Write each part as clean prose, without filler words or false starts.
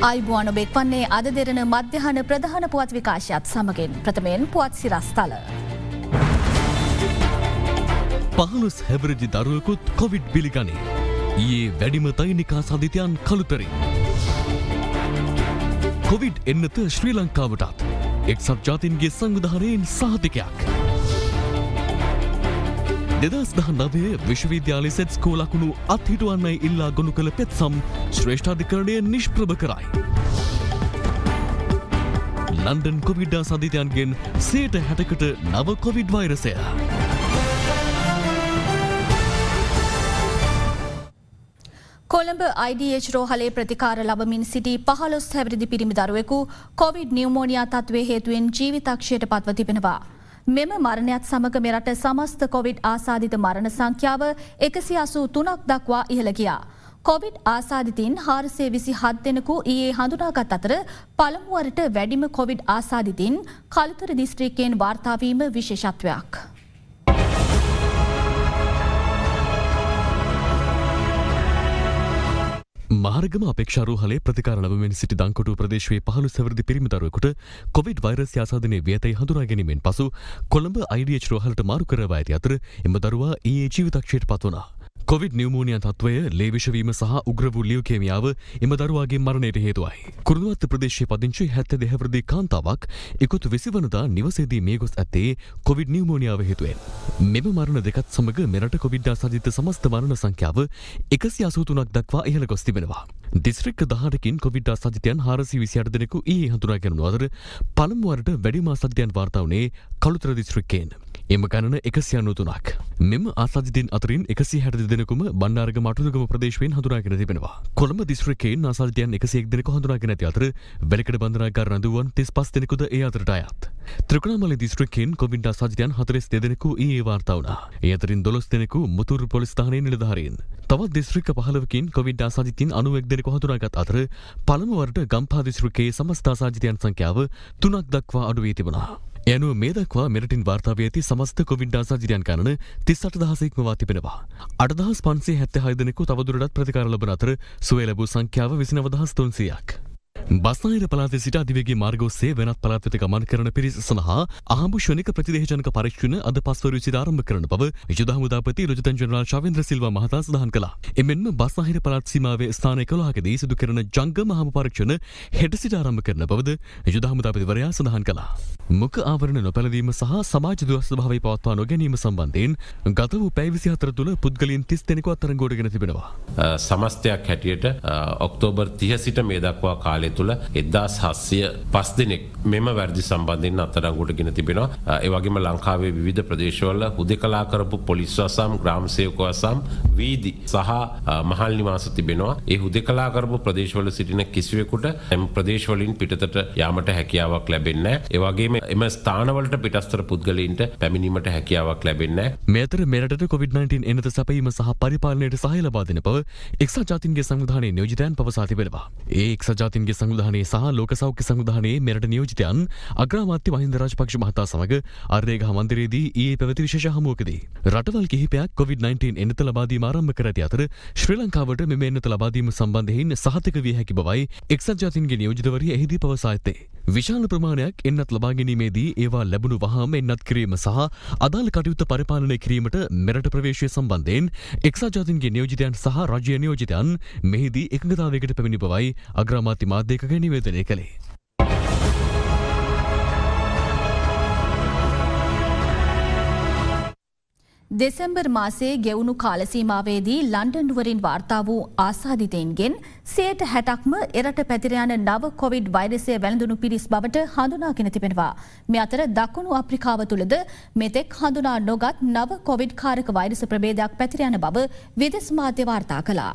අයිබුවන් ඔබෙක් වන්නේ අද දෙරන මධ්‍යහන ප්‍රධාන පුවත් විකාශයත් සමගෙන් ප්‍රථමයෙන් පුවත් සිරස්ථල. 15 හැවිරිදි දරුවෙකුත් කොවිඩ් පිළිගනී. ඊයේ වැඩිම දෛනික සාධිතයන් කළුතරින්. කොවිඩ් එන්නත ශ්‍රී ලංකාවටත් එක්සත් ජාතීන්ගේ සංවිධානයෙන් සහතිකයක්. 2019 විශ්වවිද්‍යාල සෙත් ස්කෝලකුණු අත්හිටුවන්නයි ඉල්ලා ගොනු කළ පෙත්සම් ශ්‍රේෂ්ඨාධිකරණය නිෂ්ප්‍රභ කරයි. ලන්ඩන් කොවිඩ් ආසාදිතයන්ගෙන් 60%කට නව කොවිඩ් වෛරසය. කොළඹ IDH රෝහලේ ප්‍රතිකාර ලබමින් සිටි 15 හැවිරිදි පිරිමි දරුවෙකු කොවිඩ් නියුමෝනියා තත්ත්වයේ හේතුවෙන් ජීවිතක්ෂයට පත්ව තිබෙනවා. මෙම මරණයත් සමග මෙරට සමස්ත කොවිඩ් ආසාදිත මරණ සංඛ්‍යාව 183ක් දක්වා ඉහළ ගියා. කොවිඩ් ආසාදිතින් 427 දෙනෙකු ඊයේ හඳුනාගත් අතර පළමුවරට වැඩිම කොවිඩ් ආසාදිතින් කළුතර දිස්ත්‍රික්කයෙන් වාර්තා වීම විශේෂත්වයක්. මාර්ගම අපේක්ෂා රෝහලේ ප්‍රතිකාර ලැබෙමින් සිටි දංකොටුව ප්‍රදේශයේ 15 හැවිරිදි පිරිමි දරුවෙකුට කොවිඩ් වෛරස් ආසාදනයේ වියතයි හඳුනා ගැනීමෙන් පසු කොළඹ IDH රෝහලට මාරු කරවා ඇති අතර එම දරුවා ඊයේ ජීවිතක්ෂයට පත් වුණා. කොවිඩ් නියුමෝනියා තත්ත්වය ලේ විෂවීම සහ උග්‍ර වූ ලියුකේමියාව එම දරුවාගේ මරණයට හේතුවයි. කුරුණුවත්ත ප්‍රදේශයේ පදිංචි 72 හැවිරිදි කාන්තාවක් ඉකුත් 20 වනදා නිවසේදී මිය ගොස් ඇත්තේ කොවිඩ් නියුමෝනියාව හේතුවෙන්. මෙම මරණ දෙකත් සමග මෙරට කොවිඩ් ආසාදිත සමස්ත මරණ සංඛ්‍යාව 183ක් දක්වා ඉහළ ගොස් තිබෙනවා. දිස්ත්‍රික්ක 18කින් කොවිඩ් ආසාදිතයන් 428 දෙනෙකු ඊයේ හඳුනා ගැනුණු අතර පළමු වරට වැඩිම ආසාදිතයන් වාර්තා වුණේ කළුතර දිස්ත්‍රික්කයෙන්. එම ගණන 193ක්. මෙම ආසාදිතයින් අතරින් 162 දෙනෙකුම බණ්ඩාරගම අටුලගම ප්‍රදේශයෙන් හඳුනාගෙන තිබෙනවා. කොළඹ දිස්ත්‍රික්කයෙන් ආසාදිතයන් 101 දෙනෙකු හඳුනාගෙන ඇති අතර වැලිකඩ බන්දනාගාර රඳුවන් 35 දෙනෙකුද ඒ අතරට අයත්. ත්‍රිකුණාමලය දිස්ත්‍රික්කයෙන් කොවිඩ් ආසාදිතයන් 42 දෙනෙකු ඊයේ වාර්තා වුණා. ඒ අතරින් 12 දෙනෙකු මුතුරු පොලිස් ස්ථානයේ නිලධාරීන්. තවත් දිස්ත්‍රික්ක 15කින් කොවිඩ් ආසාදිතයින් 91 දෙනෙකු හඳුනාගත් අතර පළමු වරට ගම්පහ දිස්ත්‍රික්කයේ සමස්ත ආසාදිතයන් සංඛ්‍යාව 3ක් දක්වා අඩු වී තිබුණා. යනුව මේ දක්වා මෙරටින් වාර්තා වී ඇති සමස්ත කොවිඩ් ආසාදිතයන් ගණන 38000 ඉක්මවා තිබෙනවා. 8576 දෙනෙකු තවදුරටත් ප්‍රතිකාර ලබන අතර සුවය ලැබූ සංඛ්‍යාව 29300ක්. බස්නාහිර පළාතේ සිට අධිවේගී මාර්ග ඔස්සේ වෙනත් පළාත් වෙත ගමන් කරන පිරිස සඳහා අහඹු ශ්‍රනික ප්‍රතිදේහජනක පරීක්ෂණ අද පස්වරු සිට ආරම්භ කරන බව යුද හමුදාපති ලොජතන් ජෙනරාල් ශාවේන්ද්‍ර සිල්වා මහතා සඳහන් කළා. එමෙන්ම බස්නාහිර පළාත් සීමාවේ ස්ථාන 11කදී සිදු කරන ජංගම අහඹු පරීක්ෂණ හෙට සිට ආරම්භ කරන බවද යුද හමුදාපතිවරයා සඳහන් කළා. මුඛ ආවරණ නොපැළඳීම සහ සමාජ දුරස්ථ භාවය පවත්වා නොගැනීම සම්බන්ධයෙන් ගත වූ පැය 24 තුළ පුද්ගලයන් 30 දෙනෙකු අත්අඩංගුවට ගෙන තිබෙනවා. සමස්තයක් හැටියට ඔක්තෝබර් 30 සිට මේ දක්වා කාලය තුළ 1705 දෙනෙක් මෙම වැරදි සම්බන්ධයෙන් අත්අඩංගුවට ගෙන තිබෙනවා. ඒ වගේම ලංකාවේ විවිධ ප්‍රදේශවල හුදෙකලා කරපු පොලිස් වසම්, ග්‍රාම සේවක වසම්, වීදි සහ මහල් නිවාස තිබෙනවා. ඒ හුදෙකලා කරපු ප්‍රදේශවල සිටින කිසිවෙකුට එම ප්‍රදේශවලින් පිටතට යාමට හැකියාවක් ලැබෙන්නේ නැහැ. ඒ වගේම එම ස්ථානවලට පිටස්තර පුද්ගලයින්ට පැමිණීමට හැකියාවක් ලැබෙන්නේ නැහැ. මේ අතර මෙරටට COVID-19 එනත සැපයීම සහ පරිපාලනයට සහාය ලබා දෙන බව එක්සත් ජාතීන්ගේ සංවිධානයේ නියෝජිතයන් පවසා තිබෙනවා. ඒ එක්සත් ජාතීන්ගේ සංවිධානයේ සහ ලෝක සෞඛ්‍ය සංවිධානයේ මෙරට නියෝජිතයන් අග්‍රාමාත්‍ය මහින්ද රාජපක්ෂ මහතා සමග අර්ධේගහ මන්දිරයේදී ඊයේ පැවති විශේෂ හමුවකදී රටවල් කිහිපයක් COVID-19 එනත ලබා දීම ආරම්භ කර ඇති අතර ශ්‍රී ලංකාවට මෙම එනත ලබා දීම සම්බන්ධයෙන් සහතික විය හැකි බවයි එක්සත් ජාතීන්ගේ නියෝජිතවරිය එහිදී පවසා ඇත්තේ. විශාල ප්‍රමාණයක් එන්නත් ලබා ගැනීමේදී ඒවා ලැබුණු වහාම එන්නත් කිරීම සහ අදාළ කටයුත්ත පරිපාලනය කිරීමට මෙරට ප්‍රවේශය සම්බන්ධයෙන් එක්සත් ජාතීන්ගේ නියෝජිතයන් සහ රාජ්‍ය නියෝජිතයන් මෙහිදී එකඟතාවයකට පැමිණි බවයි අග්‍රාමාත්‍ය මාධ්‍යකගේ නිවේදනය කළේ. දෙසැම්බර් මාසයේ ගෙවුණු කාල සීමාවේදී ලන්ඩන් නුවරින් වාර්තා වූ ආසාදිතයින්ගෙන් 60%ක්ම එරට පැතිර යන නව කොවිඩ් වෛරසය වැළඳුණු පිරිස් බවට හඳුනාගෙන තිබෙනවා. මේ අතර දකුණු අප්‍රිකාව තුළද මෙතෙක් හඳුනා නොගත් නව කොවිඩ් කාරක වෛරස ප්‍රභේදයක් පැතිර යන බව විදේශ මාධ්‍ය වාර්තා කළා.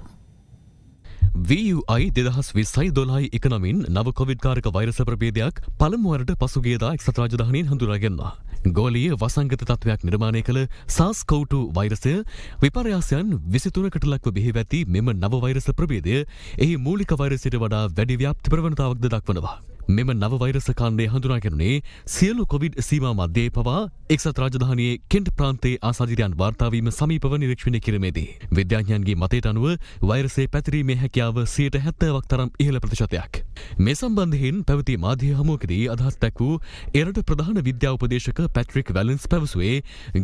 VUI 2020 19 නව කොවිඩ් කාරක වෛරස ප්‍රභේදයක් පළමුවරට පසුගියදා එක්සත් රාජධානියෙන් හඳුනාගන්නවා. ගෝලීය වසංගත තත්ත්වයක් නිර්මාණය කළ SARS-CoV-2 වෛරසය විපර්යාසයන් 23කට ලක්ව බිහිව ඇති මෙම නව වෛරස ප්‍රභේදය එහි මූලික වෛරසයට වඩා වැඩි ව්‍යාප්ති ප්‍රවණතාවක්ද දක්වනවා. මෙම නව වෛරස කාණ්ඩය හඳුනාගැනුනේ සියලු කොවිඩ් සීමා මධ්‍යයේ පවා එක්සත් රාජධානියේ කෙන්ට් ප්‍රාන්තයේ ආසාදිතයන් වාර්තාවීම සමීපව නිරීක්ෂණය කිරීමේදී විද්‍යාඥයන්ගේ මතයට අනුව වෛරසයේ පැතිරීමේ හැකියාව 70%ක් තරම් ඉහළ ප්‍රතිශතයක්. මේ සම්බන්ධයෙන් පැවති මාධ්‍ය හමුවකදී අදහස් දැක් වූ එරට ප්‍රධාන විද්‍යා උපදේශක පැට්‍රික් වැලන්ස් පැවසුවේ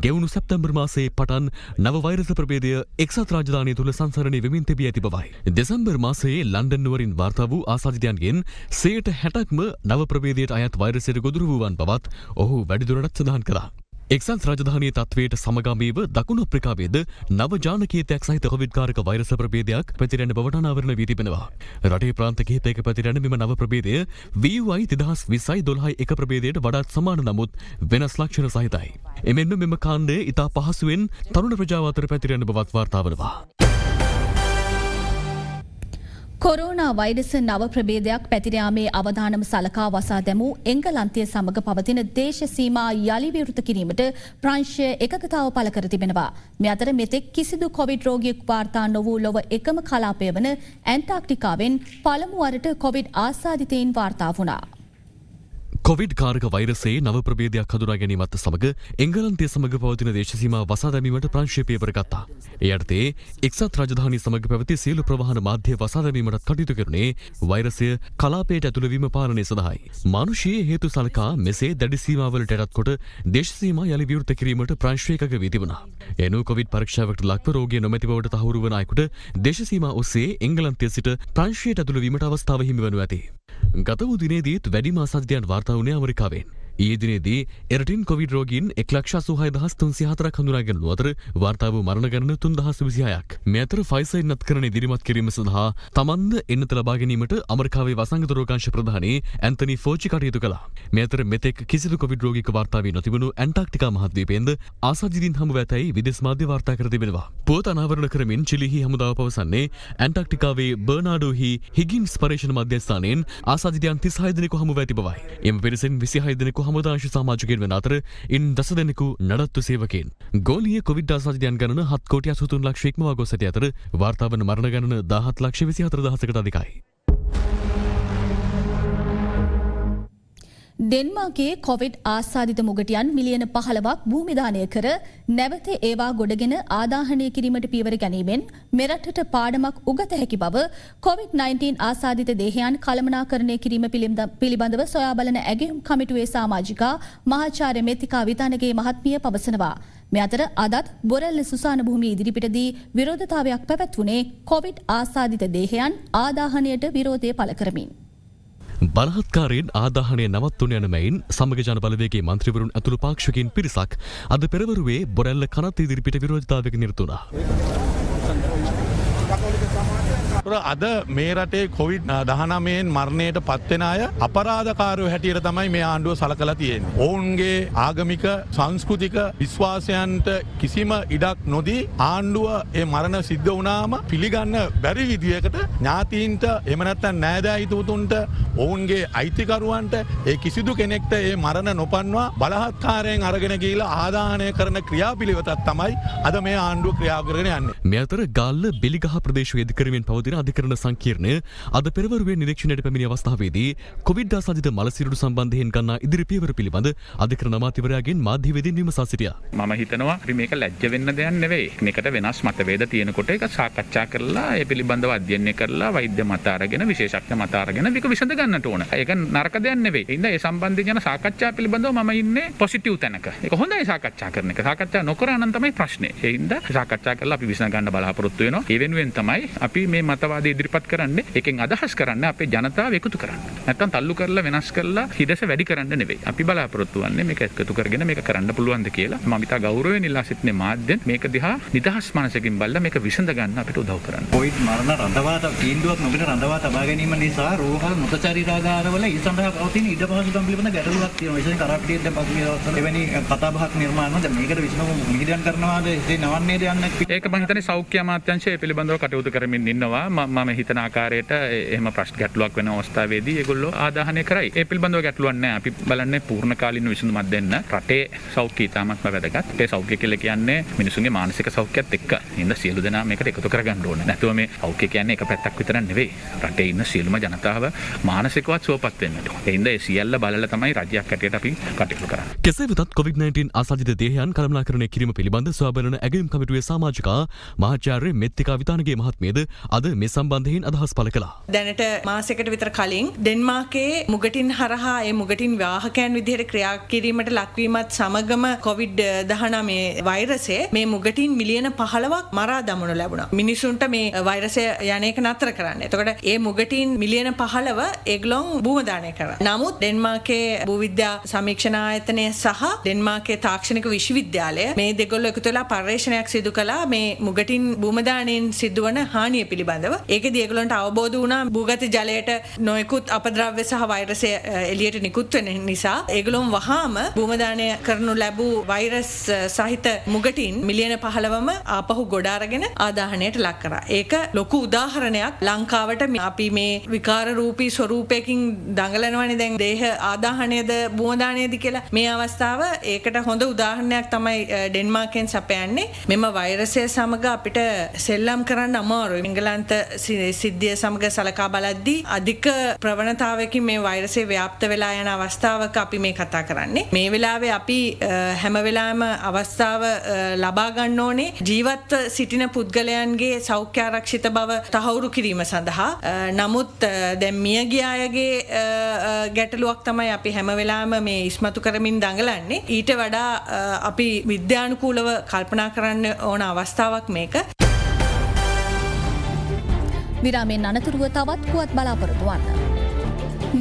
ගෙවුණු සැප්තැම්බර් මාසයේ පටන් නව වෛරස ප්‍රභේදය එක්සත් රාජධානිය තුළ සංසරණය වෙමින් තිබී ඇති බවයි. දෙසැම්බර් මාසයේ ලන්ඩන් නුවරින් වාර්තා වූ ආසාදිතයන්ගෙන් 60%ක්ම නව ප්‍රභේදයට අයත් වෛරසයට ගොදුරු වූවන් බවත් ඔහු වැඩිදුරටත් සඳහන් කළා. එක්සත් රාජධානී තත්වයට සමගාමීව දකුණු අප්‍රිකාවේද නව ජානකීයතයක් සහිත කොවිඩ් කාරක වෛරස ප්‍රභේදයක් පැතිරෙන බවට අනාවරණ වී තිබෙනවා. රටේ ප්‍රාන්ත කිහිපයක පැතිරෙන මෙම නව ප්‍රභේදය VUI 2020-12 එක ප්‍රභේදයට වඩාත් සමාන නමුත් වෙනස් ලක්ෂණ සහිතයි. එමෙන්ම මෙම කාණ්ඩය ඉතා පහසුවෙන් තරුණ ප්‍රජාව අතර පැතිරෙන බවත් වාර්තා වනවා. කොරෝනා වෛරස නව ප්‍රභේදයක් පැතිරයාමේ අවධානම සලකා වසා දැමූ එංගලන්තය සමග පවතින දේශ සීමා යළි විවෘත කිරීමට ප්‍රංශය එකගතාව පළ කර තිබෙනවා. මේ අතර මෙතෙක් කිසිදු කොවිඩ් රෝගියෙකු වාර්තා නොවූ ලොව එකම කලාපය වන ඇන්ටාර්ක්ටිකාවෙන් පළමු වරට කොවිඩ් ආසාදිතයින් වාර්තා වුණා. කොවිඩ් කාරක වෛරසයේ නව ප්‍රභේදයක් හඳුනා ගැනීමත් සමග එංගලන්තය සමග පවතින දේශ සීමා වසා දැමීමට ප්‍රංශය පියවර ගත්තා. ඒ යටතේ එක්සත් රාජධානිය සමග පැවති සියලු ප්‍රවාහන මාධ්‍ය වසා දැමීමට කටයුතු කෙරුණේ වෛරසය කලාපයට ඇතුළු වීම පාලනය සඳහායි. මානුෂීය හේතු සලකා මෙසේ දැඩි සීමාවලට යටත් කොට දේශ සීමා යළි විවෘත කිරීමට ප්‍රංශය එකඟ වී තිබුණා. එනු කොවිඩ් පරීක්ෂාවකට ලක්ව රෝගිය නොමැති බවට තහවුරු වන අයෙකුට දේශ සීමා ඔස්සේ එංගලන්තය සිට ප්‍රංශයට ඇතුළු වීමට අවස්ථාව හිමි වනු ඇති. ගත වූ දිනේදීත් වැඩිම ආසාදිතයන් වාර්තා වුණේ ඇමරිකාවෙන්. ඊයේ දිනේදී එරටින් කොවිඩ් රෝගීන් 1,86,304ක් හඳුනාගෙන අතර වාර්තා වූ මරණ ගණන 3,026ක්. මේ අතර ෆයිසර් නත්කරණ ඉදිරිමත් කිරීම සඳහා තමන්ද එන්නත ලබා ගැනීමට ඇමරිකාවේ වසංගත රෝගාංශ ප්‍රධානී ඇන්තනි ෆෝචි කටයුතු කළා. මේ අතර මෙතෙක් කිසිදු කොවිඩ් රෝගීක වාර්තා වී නොතිබුණු ඇන්ටාර්ක්ටිකා මහද්වීපයෙන්ද ආසාදිතින් හමු ඇතැයි විදේශ මාධ්‍ය වාර්තා කර තිබෙනවා. පුවත් අනාවරණ කරමින් චිලිහි හමුදාව පවසන්නේ ඇන්ටාර්ක්ටිකාවේ බර්නාඩෝහි හිගින්ස් පර්යේෂණ මධ්‍යස්ථානයෙන් ආසාදිතයන් 36 දෙනෙකු හමු ඇති බවයි. එම පිරිසෙන් 26 දෙනෙකු හමුදාංශ සමාජිකයන් වන අතර ඉන් 10 දෙනෙකු නඩත්තු සේවකයන්. ගෝලීය කොවිඩ් ආසාදිතයන් ගණන 7,83 ලක්ෂ ඉක්මවා ගොස් ඇති අතර වාර්තා වන මරණ ගණන 17,24,000කට අධිකයි. ඩෙන්මාර්කයේ කොවිඩ් ආසාදිත මුගටියන් මිලියන 15ක් භූමිදානය කර නැවත ඒවා ගොඩගෙන ආදාහනය කිරීමට පියවර ගැනීමෙන් මෙරටට පාඩමක් උගත හැකි බව COVID-19 ආසාදිත දේහයන් කළමනාකරණය කිරීම පිළිබඳව සොයා බලන ඇගයුම් කමිටුවේ සමාජිකා මහාචාර්ය මෙතිකා විතානගේ මහත්මිය පවසනවා. මේ අතර අදත් බොරැල්ල සුසාන භූමිය ඉදිරිපිටදී විරෝධතාවයක් පැවැත්වුණේ කොවිඩ් ආසාදිත දේහයන් ආදාහනයට විරෝධය පළ කරමින්. බලහත්කාරයෙන් ආදාහනය නවත්වන යන මෙයින් සමග ජන බලවේගයේ මන්ත්‍රීවරුන් ඇතුළු පාක්ෂිකයින් පිරිසක් අද පෙරවරුවේ බොරැල්ල කනත් ඉදිරිපිට විරෝධතාවයක නිරත වුණා. අද මේ රටේ COVID-19 මරණයට පත්වෙන අය අපරාධකාරයෝ හැටියට තමයි මේ ආණ්ඩුව සලකලා තියෙන්නේ. ඔවුන්ගේ ආගමික සංස්කෘතික විශ්වාසයන්ට කිසිම ඉඩක් නොදී ආණ්ඩුව ඒ මරණ සිද්ධ වුණාම පිළිගන්න බැරි විදියකට ඥාතීන්ට එහෙම නැත්නම් නෑදෑ හිතවතුන්ට ඔවුන්ගේ අයිතිකරුවන්ට ඒ කිසිදු කෙනෙක්ට ඒ මරණ නොපන්වා බලහත්කාරයෙන් අරගෙන ගිහිලා ආදාහනය කරන ක්‍රියාපිළිවෙතක් තමයි අද මේ ආණ්ඩුව ක්‍රියා කරගෙන යන්නේ. මේ අතර ගාල්ල බෙලිගහ ප්‍රදේශයේ ඉදිකරමින් පවතින අධිකරණ සංකීර්ණය අද පෙරවරුවේ නිරීක්ෂණයට පැමිණි අවස්ථාවේදී කොවිඩ් ආසාදිත මලසිරුඩු සම්බන්ධයෙන් ගන්නා ඉදිරි පියවර පිළිබඳ අධිකරණ අමාත්‍යවරයාගෙන් මාධ්‍යවේදීන් විමසා සිටියා. මම හිතනවා අපි මේක ලැජ්ජ වෙන්න දෙයක් නෙවෙයි. මේකට වෙනස් මතභේද තියෙනකොට ඒක සාකච්ඡා කරලා ඒ පිළිබඳව අධ්‍යයනය කරලා වෛද්‍ය මත අරගෙන විශේෂඥ මත අරගෙන මේක විසඳ ගන්නට ඕන. ඒක නරක දෙයක් නෙවෙයි. ඒ නිසා ඒ සම්බන්ධයෙන් යන සාකච්ඡා පිළිබඳව මම ඉන්නේ පොසිටිව් තැනක. ඒක හොඳයි සාකච්ඡා කරන එක. සාකච්ඡා නොකරා නම් තමයි ප්‍රශ්නේ. ඒ හින්දා සාකච්ඡා කරලා අපි විසඳ ගන්න බලාපොරොත්තු වෙනවා. ඒ වෙනුවෙන් තමයි අපි මේ මතවාද ඉදිරිපත් කරන්නේ. ඒකෙන් අදහස් කරන්නේ අපේ ජනතාව එකතු කරන්න. නැත්තම් තල්ලු කරලා වෙනස් කරලා හිදස වැඩි කරන්න නෙවෙයි. අපි බලාපොරොත්තු වෙන්නේ මේක එකතු කරගෙන මේක කරන්න පුළුවන්ද කියලා. මම ඉතා ගෞරවයෙන් ඉල්ලා සිටින්නේ මාධ්‍යෙන් මේක දිහා නිදහස් මනසකින් බලලා මේක විසඳ ගන්න අපිට උදව් කරන්න. කොවිඩ් මරණ රඳවා තීන්දුවක් නොගෙන රඳවා තබා ගැනීම නිසා රෝහල් මුතචරිතාගාරවල ඒ සඳහා පවතින ඉඩ පහසුකම් පිළිබඳ ගැටලුවක් තියෙනවා. විශේෂයෙන් කරාපිටියෙන් දැන් පසුගිය දවස්වල එවැනි කතාබහක් නිර්මාණය වුණා. දැන් මේකට විසඳුම මිහිදන් කරනවාද ඒ නවන්නේද යන්න ඒක මම හිතන්නේ සෞඛ්‍ය අමාත්‍යාංශය පිළිබඳව පිළිබඳව කටයුතු කරමින් ඉන්නවා. මම හිතන ආකාරයට එහෙම ප්‍රශ්න ගැටලුවක් වෙන අවස්ථාවේදී ඒගොල්ලෝ ආදාහනය කරයි. ඒ පිළිබඳව ගැටලුවක් නැහැ. අපි බලන්නේ පූර්ණ කාලීන විසඳුමක් දෙන්න. රටේ සෞඛ්‍ය ඉතාමත්ම වැදගත්. ඒ සෞඛ්‍ය කියලා කියන්නේ මිනිසුන්ගේ මානසික සෞඛ්‍යයත් එක්ක. ඉතින් සියලු දෙනා මේකට එකතු කරගන්න ඕනේ. නැතුව මේ සෞඛ්‍ය කියන්නේ එක පැත්තක් විතර නෙවෙයි. රටේ ඉන්න සියලුම ජනතාව මානසිකවත් සුවපත් වෙන්න ඕනේ. ඒ හින්දා ඒ සියල්ල බලලා තමයි රජයක් හැටියට අපි කටයුතු කරන්නේ. කෙසේ වෙතත් COVID-19 ආසාදිත දේහයන් කළමනාකරණය කිරීම පිළිබඳ සොයාබලන ඇගයුම් කමිටුවේ සමාජිකා මහාචාර්ය මෙත්තිකා විතානගේ මහත්මියද අද මේ සම්බන්ධයෙන් අදහස් පළ කළා. දැනට මාසයකට විතර කලින් ඩෙන්මාර්කයේ මුගටින් හරහා ඒ මුගටින් වාහකයන් විදිහට ක්‍රියා කිරීමට ලක්වීමත් සමගම COVID-19 වෛරසය මේ මුගටින් මිලියන 15ක් මරා දමනු ලැබුණා. මිනිසුන්ට මේ වෛරසය යන එක නතර කරන්න. එතකොට ඒ මුගටින් මිලියන 15 ඒගොල්ලෝ භූමදානය කරා. නමුත් ඩෙන්මාර්කයේ භූවිද්‍යා සමීක්ෂණ ආයතනය සහ ඩෙන්මාර්කයේ තාක්ෂණික විශ්වවිද්‍යාලය මේ දෙගොල්ලෝ එකතු වෙලා පර්යේෂණයක් සිදු කළා මේ මුගටින් භූමදානයෙන් සිදුවන හානිය පිළිබඳව. ඒකදී ඒගොල්ලන්ට අවබෝධ වුණා භූගත ජලයට නොයෙකුත් අපද්‍රව්‍ය සහ වෛරසය එළියට නිකුත් වෙන නිසා ඒගොල්ලෝ වහාම භූමදානය කරනු ලැබූ වෛරස් සහිත මුගටින් මිලියන 15ම ආපහු ගොඩ අරගෙන ආදාහනයට ලක් කරා. ඒක ලොකු උදාහරණයක් ලංකාවට අපි මේ විකාර රූපී ස්වරූපයකින් දඟලනවනේ දැන් දේහ ආදාහනයද භූමදානයද කියලා. මේ අවස්ථාව ඒකට හොඳ උදාහරණයක් තමයි ඩෙන්මාර්කෙන් සපයන්නේ. මෙම වෛරසය සමග අපිට සෙල්ලම් කරන්න අමාරුයි. එංගලන්ත සිද්ධිය සමග සලකා බලද්දී අධික ප්‍රවණතාවයකින් මේ වෛරසය ව්‍යාප්ත වෙලා යන අවස්ථාවක අපි මේ කතා කරන්නේ. මේ වෙලාවේ අපි හැම වෙලාවෙම අවස්ථාව ලබා ගන්න ඕනේ ජීවත්ව සිටින පුද්ගලයන්ගේ සෞඛ්‍ය ආරක්ෂිත බව තහවුරු කිරීම සඳහා. නමුත් දැන් මියගිය අයගේ ගැටලුවක් තමයි අපි හැම වෙලාවෙම මේ ඉස්මතු කරමින් දඟලන්නේ. ඊට වඩා අපි විද්‍යානුකූලව කල්පනා කරන්න ඕන අවස්ථාවක් මේක. විරාමෙන් අනතුරුව තවත් පුවත් බලාපොරොත්තු වන්න.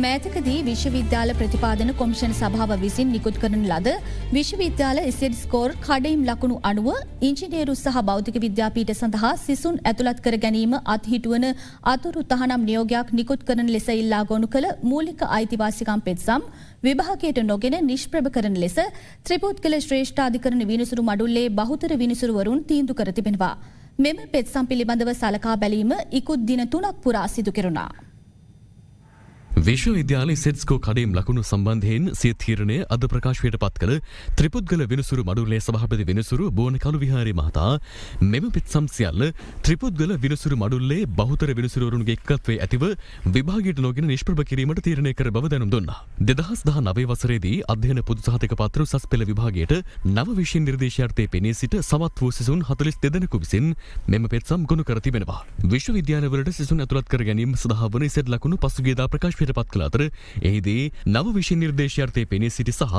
මෑතකදී විශ්වවිද්‍යාල ප්‍රතිපාදන කොමිෂන් සභාව විසින් නිකුත් කරන ලද විශ්වවිද්‍යාල ඉසෙඩ් ස්කෝර් කඩයිම් ලකුණු අනුව ඉංජිනේරු සහ භෞතික විද්‍යාපීඨ සඳහා සිසුන් ඇතුළත් කර ගැනීම අත්හිටුවන අතුරු තහනම් නියෝගයක් නිකුත් කරන ලෙස ඉල්ලා ගොනු කළ මූලික අයිතිවාසිකම් පෙත්සම් විභාගයට නොගෙන නිෂ්ප්‍රභ කරන ලෙස ත්‍රිපුද්ගල ශ්‍රේෂ්ඨාධිකරණ විනිසුරු මඩුල්ලේ බහුතර විනිසුරුවරුන් තීන්දුව කර තිබෙනවා. මෙම පෙත්සම් පිළිබඳව සලකා බැලීම ඉකුත් දින 3ක් පුරා සිදු කෙරුණා. විශ්වවිද්‍යාල සෙඩ්ස්කෝ කඩේම් ලකුණු සම්බන්ධයෙන් සිය තීරණය අද ප්‍රකාශයට පත් කළ ත්‍රිපුද්ගල විනිසුරු මඩුල්ලේ සභාපති විනිසුරු බෝන කළු විහාරේ මහතා මෙම පෙත්සම් සියල්ල ත්‍රිපුද්ගල විනිසුරු මඩුල්ලේ බහුතර විනිසුරුවරුන්ගේ එක්කත්වයේ ඇතිව විභාගයට නොගෙන නිෂ්ප්‍රභ කිරීමට තීරණය කර බව දැනුම් දුන්නා. 2019 වසරේදී අධ්‍යයන පොදු සහතික පත්‍ර උසස් පෙළ විභාගයට නව විෂය නිර්දේශාර්ථයේ පෙනී සිට සමත් වූ සිසුන් 42 දෙනෙකු විසින් මෙම පෙත්සම් ගොනු කර තිබෙනවා. විශ්වවිද්‍යාලවලට සිසුන් ඇතුළත් කර ගැනීම සඳහා වන ඉසෙඩ් ලකුණු පසුගියදා ප්‍රකාශ පත් කළ අතර එහිදී නව විෂය නිර්දේශාර්ථයේ පෙනී සිටි සහ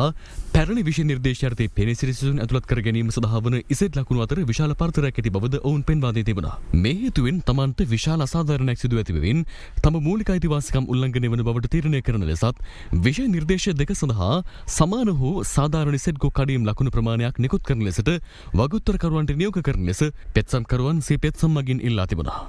පැරණි විෂය නිර්දේශාර්ථයේ පෙනී සිටි සිසුන් ඇතුළත් කර ගැනීම සඳහා වන ඉසෙඩ් ලකුණු අතර විශාල පරතරයක් ඇති බවද ඔවුන් පෙන්වා දී තිබුණා. මේ හේතුවෙන් තමන්ට විශාල අසාධාරණයක් සිදු ඇති බැවින් තම මූලික අයිතිවාසිකම් උල්ලංඝනය වන බවට තීරණය කරන ලෙසත් විෂය නිර්දේශ දෙක සඳහා සමාන වූ සාධාරණ ඉසෙඩ් කඩීම් ලකුණු ප්‍රමාණයක් නිකුත් කරන ලෙසට වගඋත්තරකරුවන්ට නියෝග කරන ලෙස පෙත්සම්කරුවන් සිය පෙත්සම් මගින් ඉල්ලා තිබුණා.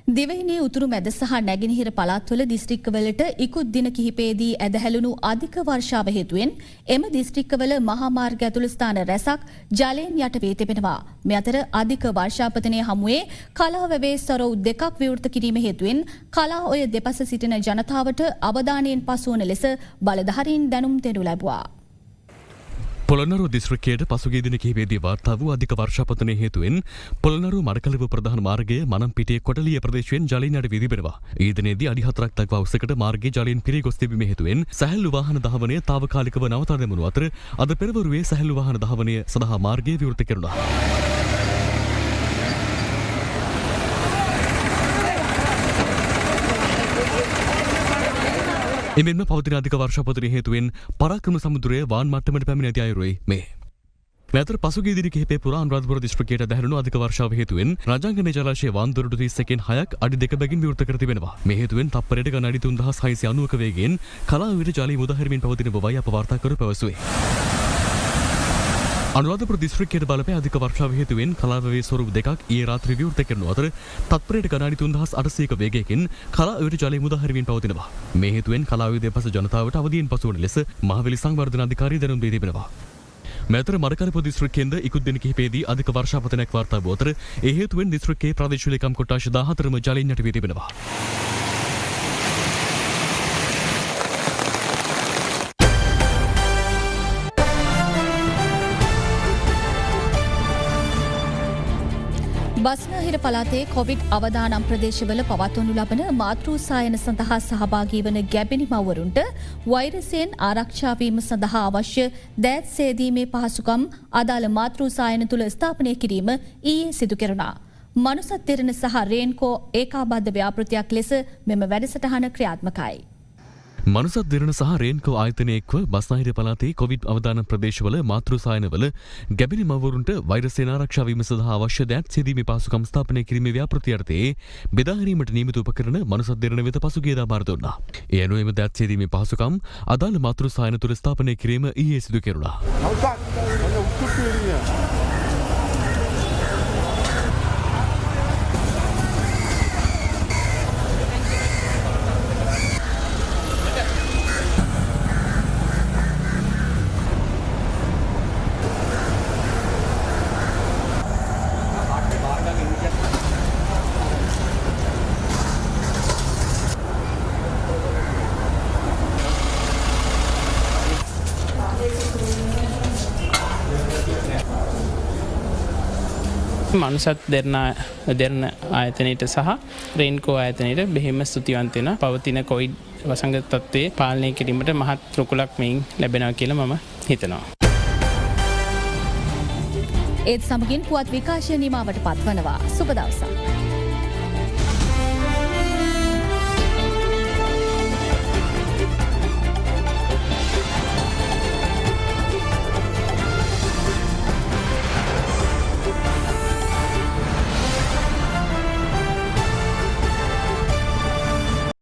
දිවයිනේ උතුරු මැද සහ නැගෙනහිර පළාත්වල දිස්ත්‍රික්කවලට ඉකුත් දින කිහිපයේදී ඇදහැළුණු අධික වර්ෂාව හේතුවෙන් එම දිස්ත්‍රික්කවල මහා මාර්ග ඇතුළු ස්ථාන රැසක් ජලයෙන් යට වී තිබෙනවා. මේ අතර අධික වර්ෂාපතනය හමුවේ කලාවැවේ සරව් දෙකක් විවෘත කිරීම හේතුවෙන් කලා ඔය දෙපස සිටින ජනතාවට අවධානයෙන් පසුවන ලෙස බලධාරීන් දැනුම් දෙනු ලැබුවා. පොළොන්නරුව දිස්ත්‍රික්කයට පසුගිය දින කිහිපයේදී වාර්තා වූ අධික වර්ෂාපතනය හේතුවෙන් පොළොන්නරුව මඩකලව ප්‍රධාන මාර්ගයේ මනම්පිටියේ කොටලිය ප්‍රදේශයෙන් ජලයෙන් යට වී තිබෙනවා. ඒ දිනේදී අඩි 4ක් දක්වා උසකට මාර්ගයේ ජලයෙන් පිරී ගොස් තිබීම හේතුවෙන් සැහැල්ලු වාහන ධාවනය తాවකාලිකව නවතා දැමුණු අතර අද පෙරවරුවේ සැහැල්ලු වාහන ධාවනය සඳහා මාර්ගය විවෘත කෙරුණා. එමෙන්ම පවතින අධික වර්ෂාපතනය හේතුවෙන් පරාක්‍රම සමුද්‍රයේ වාන් මට්ටමට පැමිණ ඇති අයුරුයි මේ. මෙතර පසුගිය දින කිහිපේ පුරා අනුරාධපුර දිස්ත්‍රික්කයට දැහැරුණු අධික වර්ෂාව හේතුවෙන් රාජාංගනේ ජලාශයේ වාන් දොරටු 31කින් 6ක් අඩි 2 බැගින් විවෘත කර තිබෙනවා. මේ හේතුවෙන් තප්පරයට ගණන් අඩි 3690ක වේගයෙන් කලාවිර ජලය මුදහැරමින් පවතින බවයි අප වාර්තාකරු පැවසුවේ. අනුරාධපුර දිස්ත්‍රික්කයට බලපෑ අධික වර්ෂාව හේතුවෙන් කලාවැවේ ස්වරූප දෙකක් ඊයේ රාත්‍රියේ විවෘත කරනු අතර තත්පරයට ගණන් අඩි 3800ක වේගයකින් කලාවැවට ජලය මුදහැරමින් පවතිනවා. මේ හේතුවෙන් කලාවැවේ දෙපස ජනතාවට අවදියෙන් පසුවන ලෙස මහවැලි සංවර්ධන අධිකාරිය දැනුම් දී තිබෙනවා. මෙතර මරකලපුව දිස්ත්‍රික්කයෙන්ද ඉකුත් දින කිහිපයේදී අධික වර්ෂාපතනයක් වාර්තා වූ අතර ඒ හේතුවෙන් දිස්ත්‍රික්කයේ ප්‍රාදේශීය ලේකම් කොට්ටාශ 14ම ජලයෙන් යට වී තිබෙනවා. බස්නාහිර පළාතේ කොවිඩ් අවදානම් ප්‍රදේශවල පවත්වනු ලබන මාතෘ සායන සඳහා සහභාගී වන ගැබිණි මව්වරුන්ට වෛරසයෙන් ආරක්ෂා වීම සඳහා අවශ්‍ය දෑත් සේදීමේ පහසුකම් අදාළ මාතෘ සායන තුල ස්ථාපනය කිරීම ඊයේ සිදු කෙරුණා. මනුසත් දෙරණ සහ රේන්කෝ ඒකාබද්ධ ව්‍යාපෘතියක් ලෙස මෙම වැඩසටහන ක්‍රියාත්මකයි. මනුසත් දෙරණ සහ රේන්කෝ ආයතනය එක්ව බස්නාහිර පළාතේ කොවිඩ් අවදානම් ප්‍රදේශවල මාතෘ සායනවල ගැබිණි මව්වරුන්ට වෛරසයෙන් ආරක්ෂා වීම සඳහා අවශ්‍ය දෑත් සේදීමේ පහසුකම් ස්ථාපනය කිරීමේ ව්‍යාපෘතිය යටතේ බෙදා හැරීමට නියමිත උපකරණ මනුසත් දෙරණ වෙත පසුගියදා බාර දුන්නා. ඒ අනුව එම දෑත් සේදීමේ පහසුකම් අදාළ මාතෘ සායන තුල ස්ථාපනය කිරීම ඊයේ සිදු කෙරුණා. මනුසත් දෙරණ ආයතනයට සහ රේන්කෝ ආයතනයට බෙහෙම ස්තුතිවන්ත වෙනවා. පවතින කොවිඩ් වසංගත තත්ත්වයේ පාලනය කිරීමට මහත් රුකුලක් මෙයින් ලැබෙනවා කියලා මම හිතනවා. ඒත් සමගින් පුවත් විකාශය නිමාවට පත්වනවා. සුබ දවසක්.